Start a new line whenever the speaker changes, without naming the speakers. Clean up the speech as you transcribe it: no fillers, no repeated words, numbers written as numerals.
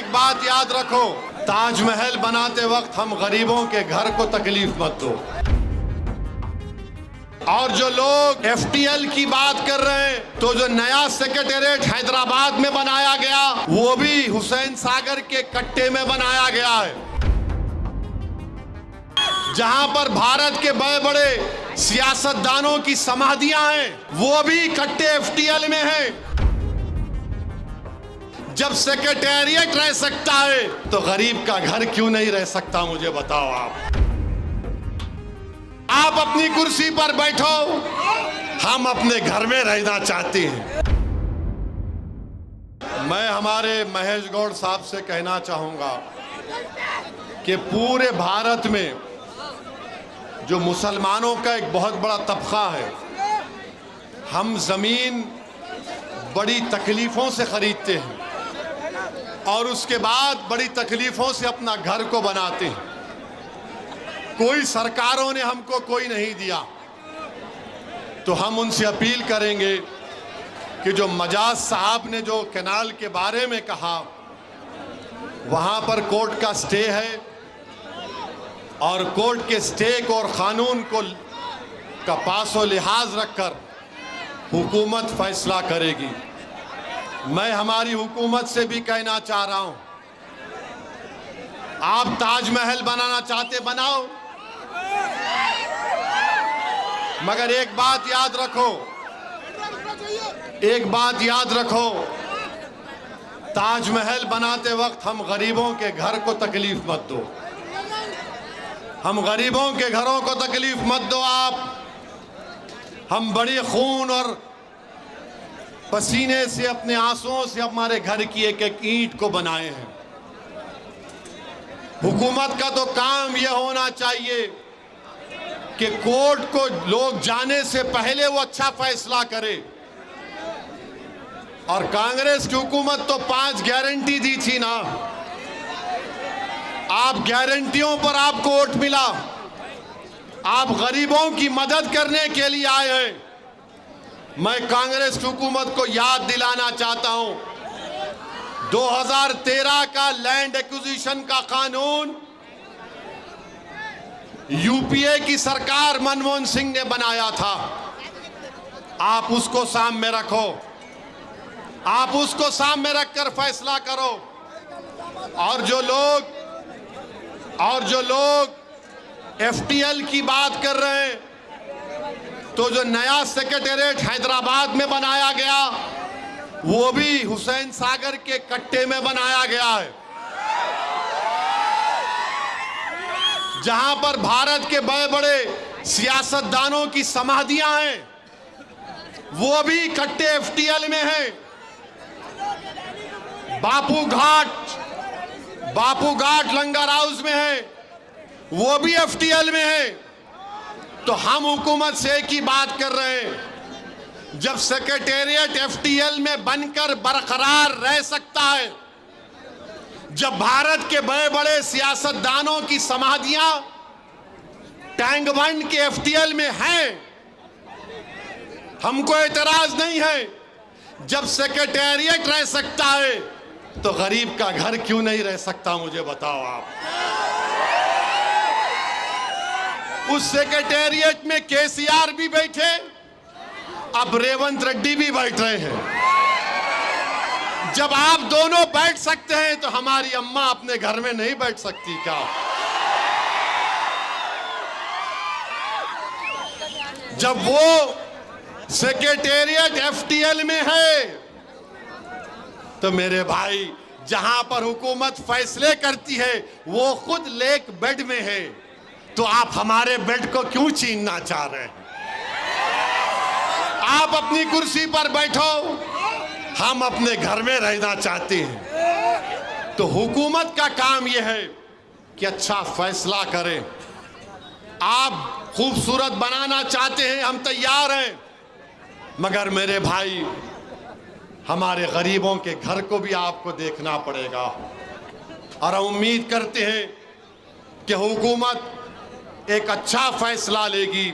एक बात याद रखो, ताजमहल बनाते वक्त हम गरीबों के घर को तकलीफ मत दो। और जो लोग एफटीएल की बात कर रहे हैं, तो जो नया सेक्रेटेरिएट हैदराबाद में बनाया गया वो भी हुसैन सागर के कट्टे में बनाया गया है, जहां पर भारत के बड़े बड़े सियासतदानों की समाधियां हैं, वो भी कट्टे एफटीएल में हैं। जब सेक्रेटेरिएट रह सकता है तो गरीब का घर क्यों नहीं रह सकता? मुझे बताओ। आप अपनी कुर्सी पर बैठो, हम अपने घर में रहना चाहते हैं। मैं हमारे महेश गौड़ साहब से कहना चाहूंगा कि पूरे भारत में जो मुसलमानों का एक बहुत बड़ा तबका है, हम जमीन बड़ी तकलीफों से खरीदते हैं और उसके बाद बड़ी तकलीफों से अपना घर को बनाते हैं। कोई सरकारों ने हमको कोई नहीं दिया, तो हम उनसे अपील करेंगे कि जो मजाज साहब ने जो कैनाल के बारे में कहा, वहाँ पर कोर्ट का स्टे है और कोर्ट के स्टे को और क़ानून को का पासो लिहाज रखकर हुकूमत फैसला करेगी। मैं हमारी हुकूमत से भी कहना चाह रहा हूँ, आप ताजमहल बनाना चाहते बनाओ, मगर एक बात याद रखो, एक बात याद रखो, ताजमहल बनाते वक्त हम गरीबों के घर को तकलीफ मत दो। हम गरीबों के घरों को तकलीफ मत दो आप। हम बड़ी खून और पसीने से, अपने आंसुओं से हमारे घर की एक एक ईंट को बनाए हैं। हुकूमत का तो काम यह होना चाहिए कि कोर्ट को लोग जाने से पहले वो अच्छा फैसला करे। और कांग्रेस की हुकूमत तो 5 गारंटी दी थी ना, आप गारंटियों पर आपको वोट मिला, आप गरीबों की मदद करने के लिए आए हैं। मैं कांग्रेस की हुकूमत को याद दिलाना चाहता हूं, 2013 का लैंड एक्विजिशन का कानून यूपीए की सरकार मनमोहन सिंह ने बनाया था। आप उसको सामने रखो, आप उसको सामने रखकर फैसला करो। और जो लोग एफटीएल की बात कर रहे हैं, तो जो नया सेक्रेटेरिएट हैदराबाद में बनाया गया वो भी हुसैन सागर के कट्टे में बनाया गया है, जहां पर भारत के बड़े बड़े सियासतदानों की समाधियां हैं, वो भी कट्टे एफटीएल में हैं। बापू घाट लंगर हाउस में है, वो भी एफटीएल में है। तो हम हुकूमत से एक ही बात कर रहे हैं, जब सेक्रेटेरिएट एफटीएल में बनकर बरकरार रह सकता है, जब भारत के बड़े बड़े सियासतदानों की समाधियां टैंक बंड के एफटीएल में हैं, हमको एतराज नहीं है। जब सेक्रेटेरिएट रह सकता है तो गरीब का घर क्यों नहीं रह सकता? मुझे बताओ आप। उस सेक्रेटेरिएट में केसीआर भी बैठे, अब रेवंत रेड्डी भी बैठ रहे हैं। जब आप दोनों बैठ सकते हैं तो हमारी अम्मा अपने घर में नहीं बैठ सकती क्या? जब वो सेक्रेटेरिएट एफटीएल में है, तो मेरे भाई, जहां पर हुकूमत फैसले करती है वो खुद लेक बेड में है, तो आप हमारे बेड को क्यों छीनना चाह रहे हैं? आप अपनी कुर्सी पर बैठो, हम अपने घर में रहना चाहते हैं। तो हुकूमत का काम यह है कि अच्छा फैसला करें। आप खूबसूरत बनाना चाहते हैं, हम तैयार हैं, मगर मेरे भाई, हमारे गरीबों के घर को भी आपको देखना पड़ेगा। और हम उम्मीद करते हैं कि हुकूमत एक अच्छा फैसला लेगी।